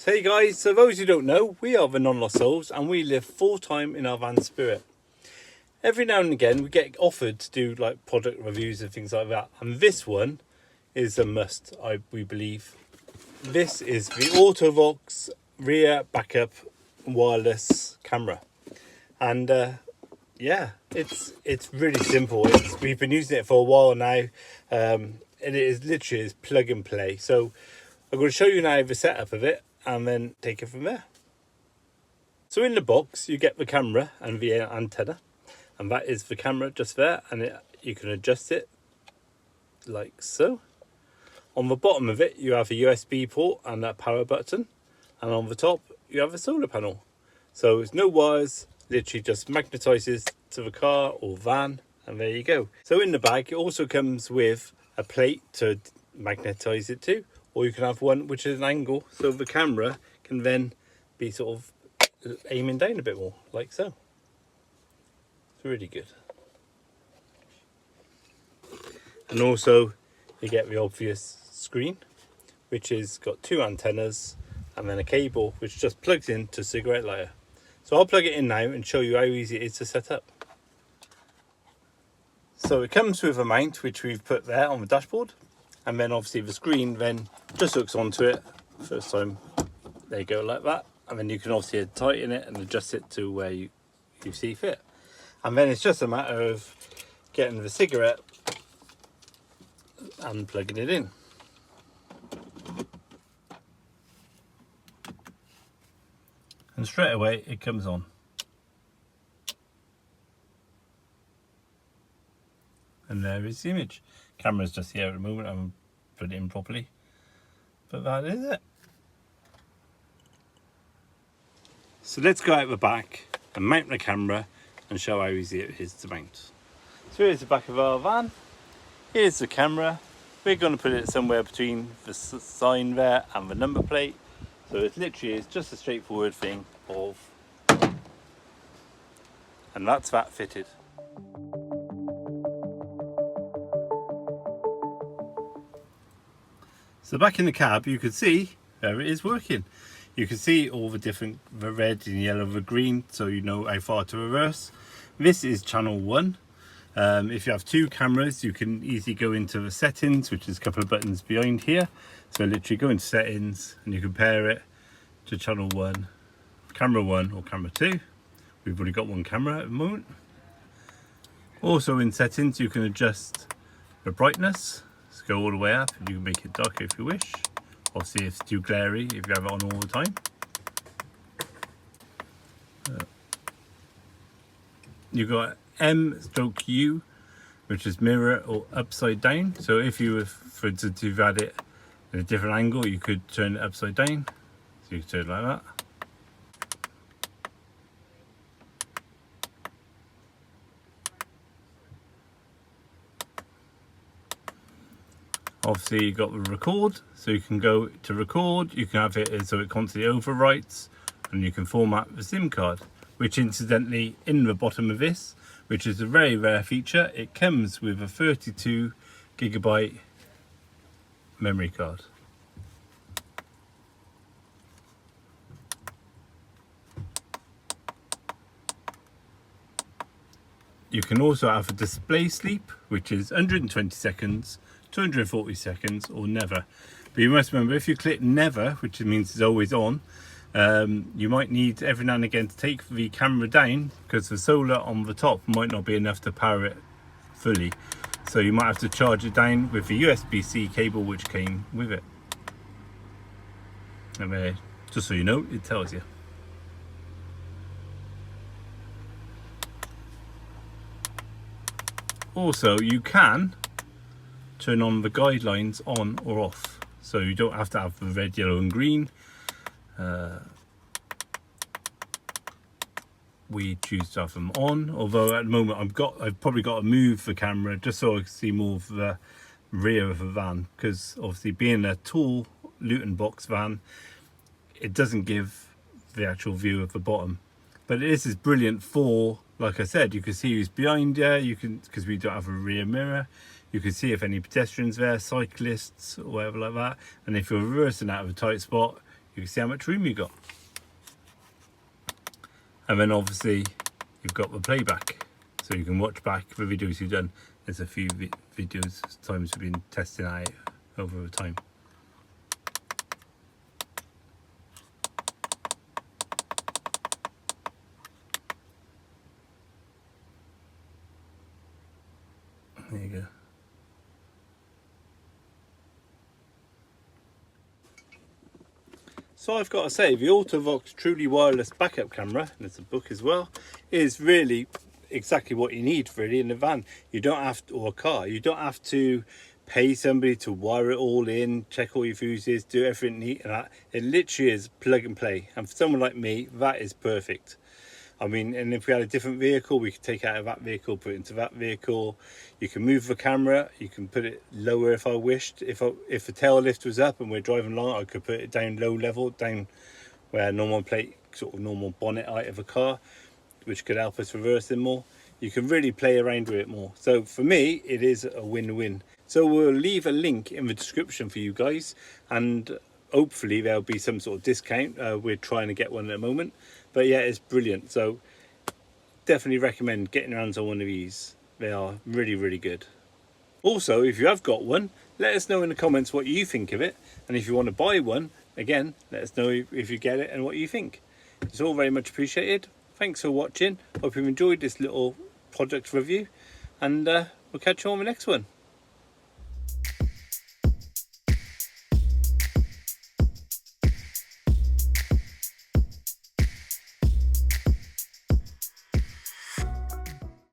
So hey guys, so those who don't know, we are the Non-Lost Souls and we live full-time in our van spirit. Every now and again we get offered to do like product reviews and things like that, and this one is a must, we believe. This is the AUTO-VOX rear backup wireless camera, and yeah, it's really simple. We've been using it for a while now, and it is literally plug and play. So I'm going to show you now the setup of it and then take it from there. So in the box you get the camera and the antenna, and that is the camera just there, and you can adjust it like so. On the bottom of it you have a USB port and a power button, and on the top you have a solar panel. So it's no wires, literally just magnetizes to the car or van, and there you go. So in the bag it also comes with a plate to magnetize it to, or you can have one which is an angle, so the camera can then be sort of aiming down a bit more, like so. It's really good. And also you get the obvious screen, which is got two antennas and then a cable which just plugs into a cigarette lighter. So I'll plug it in now and show you how easy it is to set up. So it comes with a mount which we've put there on the dashboard, and then obviously the screen then just hooks onto it. First time, there you go, like that, and then you can obviously tighten it and adjust it to where you see fit. And then it's just a matter of getting the cigarette and plugging it in. And straight away it comes on. And there is the image. Camera's just here at the moment, I haven't put it in properly, but that is it. So let's go out the back and mount the camera and show how easy it is to mount. So here's the back of our van, here's the camera. We're going to put it somewhere between the sign there and the number plate, so it literally is just a straightforward thing of, and that's that fitted. So back in the cab you can see there it is working. You can see all the different, the red and yellow, the green, so you know how far to reverse. This is channel 1. If you have two cameras you can easily go into the settings, which is a couple of buttons behind here. So literally go into settings and you compare it to channel 1, camera 1 or camera 2. We've already got one camera at the moment. Also in settings you can adjust the brightness. Go all the way up, and you can make it darker if you wish. Obviously if it's too glary, if you have it on all the time. You've got M/U, which is mirror or upside down. So if you were, for instance, you've had it at a different angle, you could turn it upside down. So you can turn it like that. Obviously you've got the record, so you can go to record, you can have it so it constantly overwrites, and you can format the SIM card, which incidentally in the bottom of this, which is a very rare feature, it comes with a 32GB memory card. You can also have a display sleep, which is 120 seconds, 240 seconds, or never. But you must remember, if you click never, which means it's always on, you might need every now and again to take the camera down, because the solar on the top might not be enough to power it fully. So you might have to charge it down with the USB-C cable which came with it. And just so you know, it tells you. Also, you can turn on the guidelines on or off, so you don't have to have the red, yellow and green. We choose to have them on, although at the moment I've probably got to move the camera just so I can see more of the rear of the van, because obviously being a tall Luton box van, it doesn't give the actual view of the bottom. But this is brilliant for, like I said, you can see who's behind you, you can, because we don't have a rear mirror, you can see if any pedestrians there, cyclists or whatever like that. And if you're reversing out of a tight spot, you you can see how much room you got. And then obviously you've got the playback, so you can watch back the videos you've done. There's a few videos times we've been testing out over time. There you go. So I've got to say, the AUTOVOX truly wireless backup camera, and there's a book as well, is really exactly what you need really in a van. You don't have to, or a car, you don't have to pay somebody to wire it all in, check all your fuses, do everything neat and that. It literally is plug and play, and for someone like me, that is perfect. I mean, and if we had a different vehicle, we could take it out of that vehicle, put it into that vehicle. You can move the camera, you can put it lower if I wished. If the tail lift was up and we're driving along, I could put it down low level, down where a normal plate, sort of normal bonnet height of a car, which could help us reverse them more. You can really play around with it more. So for me, it is a win-win. So we'll leave a link in the description for you guys, and hopefully there'll be some sort of discount. We're trying to get one at the moment, but yeah, it's brilliant. So definitely recommend getting your hands on one of these. They are really, really good. Also, if you have got one, let us know in the comments what you think of it, and if you want to buy one, again, let us know if you get it and what you think. It's all very much appreciated. Thanks for watching. Hope you've enjoyed this little product review, and we'll catch you on the next one.